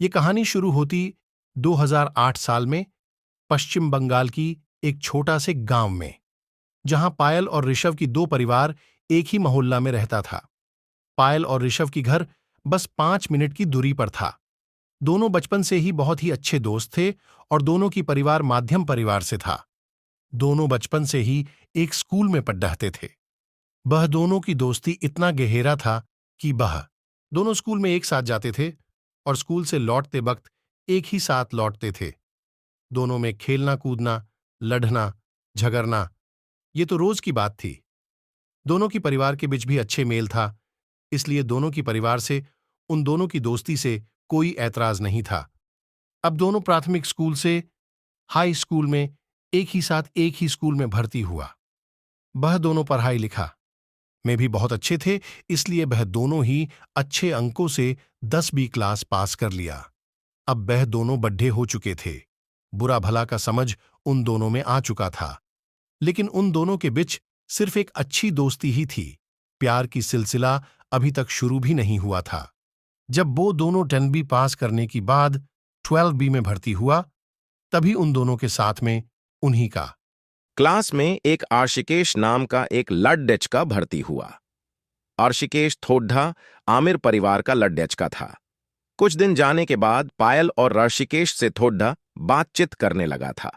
ये कहानी शुरू होती 2008 साल में पश्चिम बंगाल की एक छोटा से गांव में, जहां पायल और ऋषव की दो परिवार एक ही मोहल्ला में रहता था। पायल और ऋषव की घर बस 5 मिनट की दूरी पर था। दोनों बचपन से ही बहुत ही अच्छे दोस्त थे और दोनों की परिवार माध्यम परिवार से था। दोनों बचपन से ही एक स्कूल में पढ़ते थे। वह दोनों की दोस्ती इतना गहरा था कि वह दोनों स्कूल में एक साथ जाते थे और स्कूल से लौटते वक्त एक ही साथ लौटते थे। दोनों में खेलना कूदना, लड़ना, झगड़ना, ये तो रोज की बात थी। दोनों की परिवार के बीच भी अच्छे मेल था, इसलिए दोनों की परिवार से उन दोनों की दोस्ती से कोई ऐतराज नहीं था। अब दोनों प्राथमिक स्कूल से हाई स्कूल में एक ही स्कूल में भर्ती हुआ। वह दोनों पढ़ाई लिखा में भी बहुत अच्छे थे, इसलिए वह दोनों ही अच्छे अंकों से 10वीं क्लास पास कर लिया। अब वह दोनों बड्ढे हो चुके थे। बुरा भला का समझ उन दोनों में आ चुका था, लेकिन उन दोनों के बीच सिर्फ एक अच्छी दोस्ती ही थी। प्यार की सिलसिला अभी तक शुरू भी नहीं हुआ था। जब वो दोनों 10वीं पास करने की बाद 12वीं में भर्ती हुआ, तभी उन दोनों के साथ में उन्हीं का क्लास में एक आर्शिकेश नाम का एक लड्डेच का भर्ती हुआ। आर्शिकेश थोड्डा आमिर परिवार का लड्डेच का था। कुछ दिन जाने के बाद पायल और ऋषिकेश से थोड्डा बातचीत करने लगा था,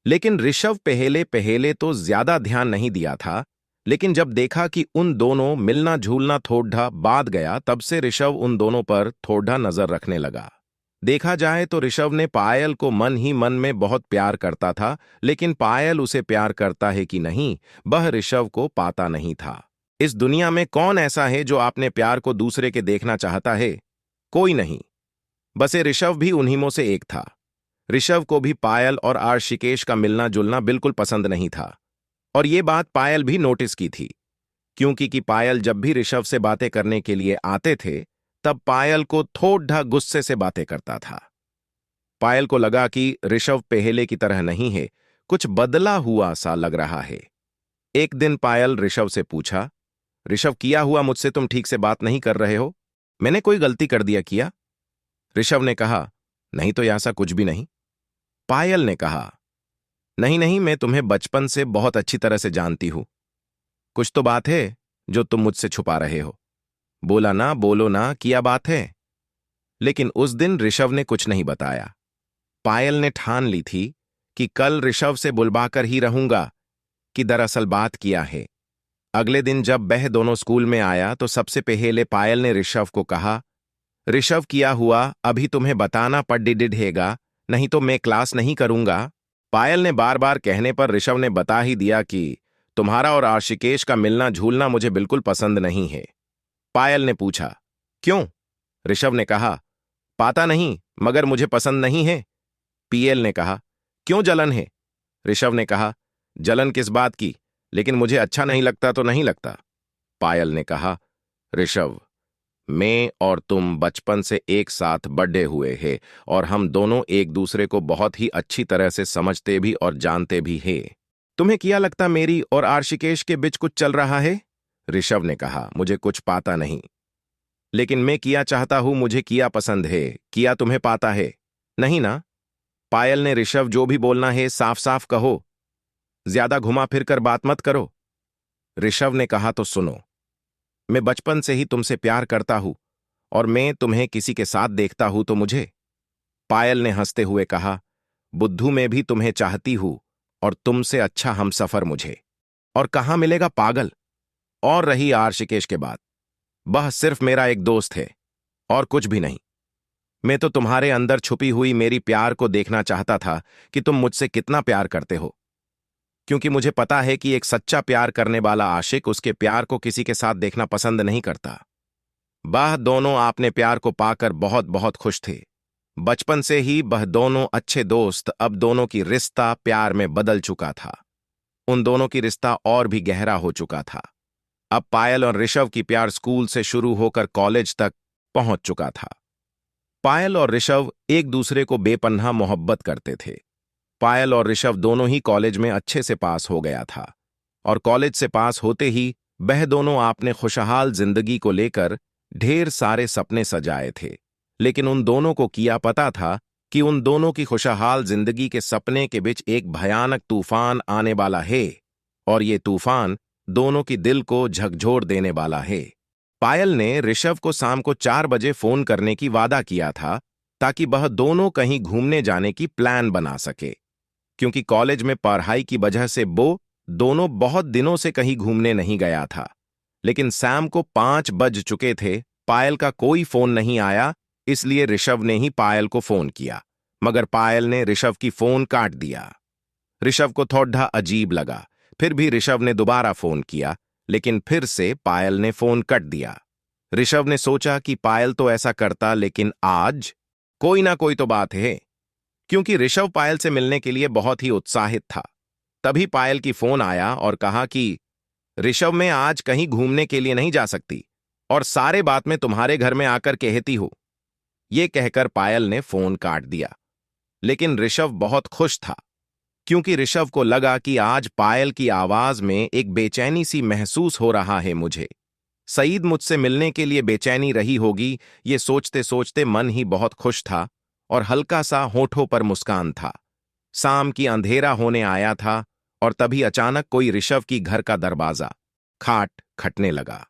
लेकिन ऋषव पहले पहले तो ज्यादा ध्यान नहीं दिया था। लेकिन जब देखा कि उन दोनों मिलना झूलना थोड्डा बात गया, तब से ऋषव उन दोनों पर थोड्डा नजर रखने लगा। देखा जाए तो ऋषव ने पायल को मन ही मन में बहुत प्यार करता था, लेकिन पायल उसे प्यार करता है कि नहीं, वह ऋषव को पाता नहीं था। इस दुनिया में कौन ऐसा है जो अपने प्यार को दूसरे के देखना चाहता है? कोई नहीं। बस ये ऋषव भी उन्हीं में से एक था। ऋषव को भी पायल और आर्शिकेश का मिलना जुलना बिल्कुल पसंद नहीं था, और ये बात पायल भी नोटिस की थी, क्योंकि पायल जब भी ऋषव से बातें करने के लिए आते थे, तब पायल को थोड़ा गुस्से से बातें करता था। पायल को लगा कि ऋषव पहले की तरह नहीं है, कुछ बदला हुआ सा लग रहा है। एक दिन पायल ऋषव से पूछा, ऋषव, किया हुआ मुझसे तुम ठीक से बात नहीं कर रहे हो? मैंने कोई गलती कर दिया क्या? ऋषव ने कहा, नहीं तो ऐसा कुछ भी नहीं। पायल ने कहा, नहीं नहीं, मैं तुम्हें बचपन से बहुत अच्छी तरह से जानती हूं। कुछ तो बात है जो तुम मुझसे छुपा रहे हो। बोला ना, बोलो ना, क्या बात है? लेकिन उस दिन ऋषव ने कुछ नहीं बताया। पायल ने ठान ली थी कि कल ऋषव से बुलवाकर ही रहूंगा कि दरअसल बात किया है। अगले दिन जब वह दोनों स्कूल में आया तो सबसे पहले पायल ने ऋषव को कहा, ऋषव, किया हुआ अभी तुम्हें बताना पड़ेगा, नहीं तो मैं क्लास नहीं करूंगा। पायल ने बार बार कहने पर ऋषव ने बता ही दिया कि तुम्हारा और आर्शिकेश का मिलना झूलना मुझे बिल्कुल पसंद नहीं है। पायल ने पूछा, क्यों? ऋषव ने कहा, पाता नहीं, मगर मुझे पसंद नहीं है। पीएल ने कहा, क्यों, जलन है? ऋषव ने कहा, जलन किस बात की? लेकिन मुझे अच्छा नहीं लगता तो नहीं लगता। पायल ने कहा, ऋषव, मैं और तुम बचपन से एक साथ बड़े हुए हैं और हम दोनों एक दूसरे को बहुत ही अच्छी तरह से समझते भी और जानते भी हैं। तुम्हें क्या लगता मेरी और आर्शिकेश के बीच कुछ चल रहा है? ऋषव ने कहा, मुझे कुछ पाता नहीं, लेकिन मैं किया चाहता हूं, मुझे किया पसंद है। किया तुम्हें पाता है? नहीं ना? पायल ने, ऋषव, जो भी बोलना है साफ साफ कहो, ज्यादा घुमा फिर कर बात मत करो। ऋषव ने कहा, तो सुनो, मैं बचपन से ही तुमसे प्यार करता हूं और मैं तुम्हें किसी के साथ देखता हूं तो मुझे। पायल ने हंसते हुए कहा, बुद्धू, मैं भी तुम्हें चाहती हूं और तुमसे अच्छा हमसफर मुझे और कहां मिलेगा, पागल। और रही आर्शिकेश के बाद, वह सिर्फ मेरा एक दोस्त है और कुछ भी नहीं। मैं तो तुम्हारे अंदर छुपी हुई मेरी प्यार को देखना चाहता था कि तुम मुझसे कितना प्यार करते हो, क्योंकि मुझे पता है कि एक सच्चा प्यार करने वाला आशिक उसके प्यार को किसी के साथ देखना पसंद नहीं करता। वह दोनों आपने प्यार को पाकर बहुत बहुत खुश थे। बचपन से ही वह दोनों अच्छे दोस्त, अब दोनों की रिश्ता प्यार में बदल चुका था। उन दोनों की रिश्ता और भी गहरा हो चुका था। अब पायल और ऋषव की प्यार स्कूल से शुरू होकर कॉलेज तक पहुंच चुका था। पायल और ऋषव एक दूसरे को बेपनाह मोहब्बत करते थे। पायल और ऋषव दोनों ही कॉलेज में अच्छे से पास हो गया था, और कॉलेज से पास होते ही वह दोनों आपने खुशहाल जिंदगी को लेकर ढेर सारे सपने सजाए थे। लेकिन उन दोनों को किया पता था कि उन दोनों की खुशहाल जिंदगी के सपने के बीच एक भयानक तूफान आने वाला है, और ये तूफान दोनों की दिल को झकझोर देने वाला है। पायल ने ऋषभ को शाम को 4 बजे फोन करने की वादा किया था, ताकि वह दोनों कहीं घूमने जाने की प्लान बना सके, क्योंकि कॉलेज में पढ़ाई की वजह से वो दोनों बहुत दिनों से कहीं घूमने नहीं गया था। लेकिन शाम को 5 बज चुके थे, पायल का कोई फोन नहीं आया, इसलिए ऋषभ ने ही पायल को फोन किया, मगर पायल ने ऋषभ की फोन काट दिया। ऋषभ को थोड़ा अजीब लगा, फिर भी ऋषभ ने दोबारा फोन किया, लेकिन फिर से पायल ने फोन कट दिया। ऋषभ ने सोचा कि पायल तो ऐसा करता, लेकिन आज कोई ना कोई तो बात है, क्योंकि ऋषभ पायल से मिलने के लिए बहुत ही उत्साहित था। तभी पायल की फोन आया और कहा कि ऋषभ, मैं आज कहीं घूमने के लिए नहीं जा सकती और सारे बात मैं तुम्हारे घर में आकर कहती हूं। ये कहकर पायल ने फोन काट दिया। लेकिन ऋषभ बहुत खुश था, क्योंकि ऋषभ को लगा कि आज पायल की आवाज में एक बेचैनी सी महसूस हो रहा है। मुझे सईद मुझसे मिलने के लिए बेचैनी रही होगी, ये सोचते सोचते मन ही बहुत खुश था और हल्का सा होठों पर मुस्कान था। शाम की अंधेरा होने आया था और तभी अचानक कोई ऋषभ की घर का दरवाजा खाट खटने लगा।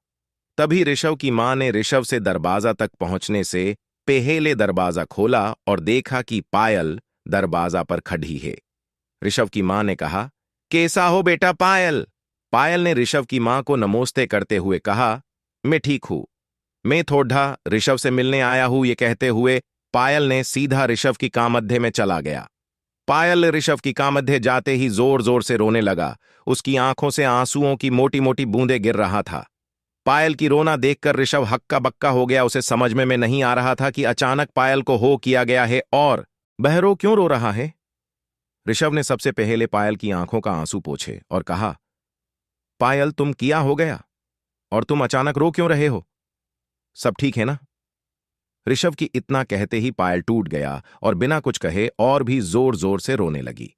तभी ऋषभ की मां ने ऋषभ से दरवाजा तक पहुंचने से पहले दरवाजा खोला और देखा कि पायल दरवाजा पर खड़ी है। ऋषभ की मां ने कहा, कैसा हो बेटा पायल? पायल ने ऋषभ की मां को नमस्ते करते हुए कहा, मैं ठीक हूं, मैं थोड़ा ऋषभ से मिलने आया हूं। ये कहते हुए पायल ने सीधा ऋषभ की कामध्य में चला गया। पायल ऋषभ की कामध्य जाते ही जोर जोर से रोने लगा। उसकी आंखों से आंसुओं की मोटी मोटी बूंदें गिर रहा था। पायल की रोना देखकर ऋषभ हक्का बक्का हो गया। उसे समझ में नहीं आ रहा था कि अचानक पायल को हो किया गया है और वह रो क्यों रो रहा है। ऋषभ ने सबसे पहले पायल की आंखों का आंसू पोंछे और कहा, पायल, तुम किया हो गया और तुम अचानक रो क्यों रहे हो? सब ठीक है ना? ऋषभ की इतना कहते ही पायल टूट गया और बिना कुछ कहे और भी जोर जोर से रोने लगी।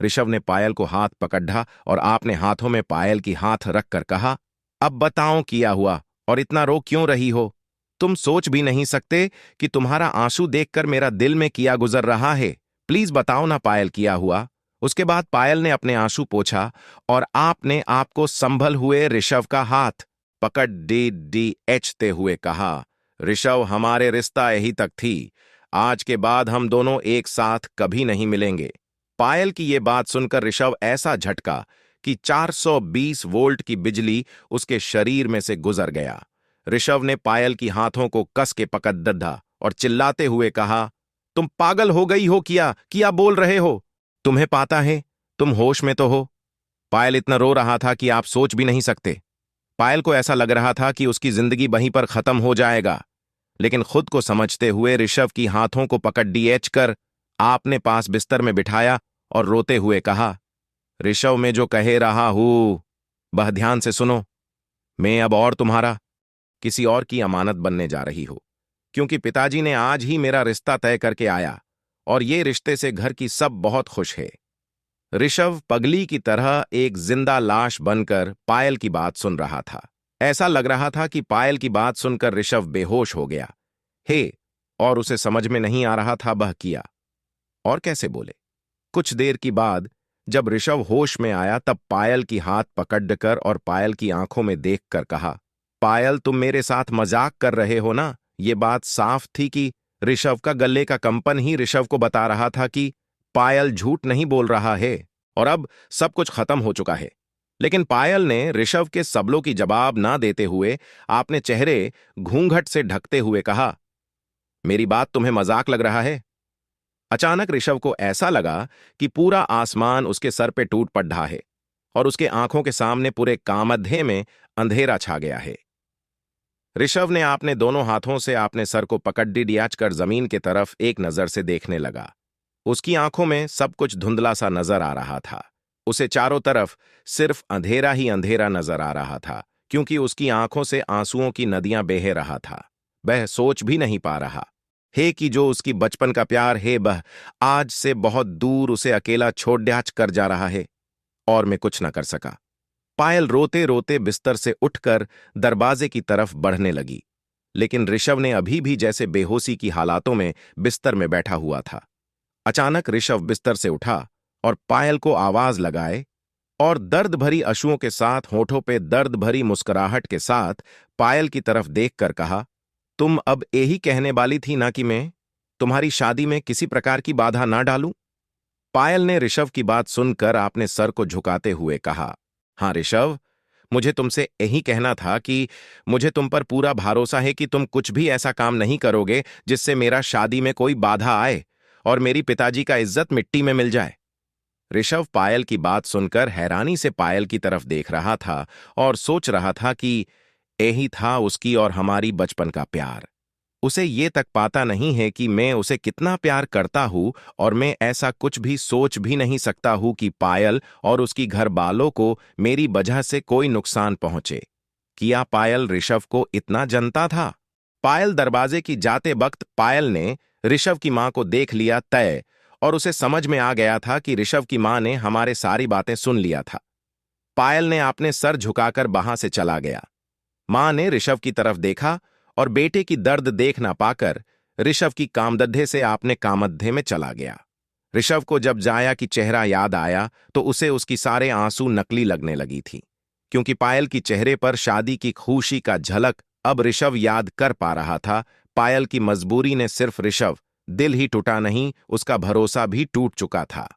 ऋषभ ने पायल को हाथ पकड़ा और आपने हाथों में पायल की हाथ रखकर कहा, अब बताओ किया हुआ और इतना रो क्यों रही हो? तुम सोच भी नहीं सकते कि तुम्हारा आंसू देखकर मेरा दिल में किया गुजर रहा है। प्लीज बताओ ना पायल, किया हुआ। उसके बाद पायल ने अपने आंसू पोंछा और आपने आपको संभल हुए ऋषभ का हाथ पकड़ एचते हुए कहा, ऋषभ, हमारे रिश्ता यही तक थी। आज के बाद हम दोनों एक साथ कभी नहीं मिलेंगे। पायल की ये बात सुनकर ऋषभ ऐसा झटका कि 420 वोल्ट की बिजली उसके शरीर में से गुजर गया। ऋषभ ने पायल की हाथों को कस के पकड़ दद्दा और चिल्लाते हुए कहा, तुम पागल हो गई हो? क्या बोल रहे हो? तुम्हें पता है तुम होश में तो हो? पायल इतना रो रहा था कि आप सोच भी नहीं सकते। पायल को ऐसा लग रहा था कि उसकी जिंदगी वहीं पर खत्म हो जाएगा। लेकिन खुद को समझते हुए ऋषभ की हाथों को पकड़ कर आपने पास बिस्तर में बिठाया और रोते हुए कहा, ऋषभ, मैं जो कह रहा हूं वह ध्यान से सुनो। मैं अब और तुम्हारा किसी और की अमानत बनने जा रही हूं, क्योंकि पिताजी ने आज ही मेरा रिश्ता तय करके आया और ये रिश्ते से घर की सब बहुत खुश है। ऋषभ पगली की तरह एक जिंदा लाश बनकर पायल की बात सुन रहा था। ऐसा लग रहा था कि पायल की बात सुनकर ऋषभ बेहोश हो गया है और उसे समझ में नहीं आ रहा था वह किया और कैसे बोले। कुछ देर की बाद जब ऋषभ होश में आया तब पायल की हाथ पकड़कर और पायल की आंखों में देखकर कहा, पायल, तुम मेरे साथ मजाक कर रहे हो ना? ये बात साफ थी कि ऋषभ का गले का कंपन ही ऋषभ को बता रहा था कि पायल झूठ नहीं बोल रहा है और अब सब कुछ खत्म हो चुका है। लेकिन पायल ने ऋषभ के सबलों की जवाब ना देते हुए आपने चेहरे घूंघट से ढकते हुए कहा, मेरी बात तुम्हें मजाक लग रहा है? अचानक ऋषभ को ऐसा लगा कि पूरा आसमान उसके सर पे टूट पड़ा है और उसके आंखों के सामने पूरे कामधे में अंधेरा छा गया है। ऋषभ ने आपने दोनों हाथों से आपने सर को पकड़ कर जमीन की तरफ एक नजर से देखने लगा। उसकी आंखों में सब कुछ धुंधला सा नजर आ रहा था। उसे चारों तरफ सिर्फ अंधेरा ही अंधेरा नजर आ रहा था, क्योंकि उसकी आंखों से आंसुओं की नदियां बह रहा था। वह सोच भी नहीं पा रहा है कि जो उसकी बचपन का प्यार है वह आज से बहुत दूर उसे अकेला छोड़ कर जा रहा है और मैं कुछ न कर सका। पायल रोते रोते बिस्तर से उठकर दरवाजे की तरफ बढ़ने लगी, लेकिन ऋषभ ने अभी भी जैसे बेहोशी की हालातों में बिस्तर में बैठा हुआ था। अचानक ऋषभ बिस्तर से उठा और पायल को आवाज लगाए और दर्द भरी आंसुओं के साथ, होठों पे दर्द भरी मुस्कुराहट के साथ पायल की तरफ देखकर कहा, तुम अब यही कहने वाली थी ना कि मैं तुम्हारी शादी में किसी प्रकार की बाधा ना डालूं? पायल ने ऋषभ की बात सुनकर आपने सर को झुकाते हुए कहा, हाँ ऋषभ, मुझे तुमसे यही कहना था कि मुझे तुम पर पूरा भरोसा है कि तुम कुछ भी ऐसा काम नहीं करोगे जिससे मेरा शादी में कोई बाधा आए और मेरी पिताजी का इज्जत मिट्टी में मिल जाए। ऋषभ पायल की बात सुनकर हैरानी से पायल की तरफ देख रहा था और सोच रहा था कि यही था उसकी और हमारी बचपन का प्यार। उसे ये तक पाता नहीं है कि मैं उसे कितना प्यार करता हूं और मैं ऐसा कुछ भी सोच भी नहीं सकता हूं कि पायल और उसकी घर वालों को मेरी वजह से कोई नुकसान पहुंचे। क्या पायल ऋषभ को इतना जानता था? पायल दरवाजे की जाते वक्त पायल ने ऋषभ की मां को देख लिया तय और उसे समझ में आ गया था कि ऋषभ की मां ने हमारे सारी बातें सुन लिया था। पायल ने अपने सर झुकाकर वहां से चला गया। मां ने ऋषभ की तरफ देखा और बेटे की दर्द देख ना पाकर ऋषभ की कामधेनु से आपने कामधेनु में चला गया। ऋषभ को जब जाया की चेहरा याद आया तो उसे उसकी सारे आंसू नकली लगने लगी थी, क्योंकि पायल की चेहरे पर शादी की खुशी का झलक अब ऋषभ याद कर पा रहा था। पायल की मजबूरी ने सिर्फ ऋषभ दिल ही टूटा नहीं, उसका भरोसा भी टूट चुका था।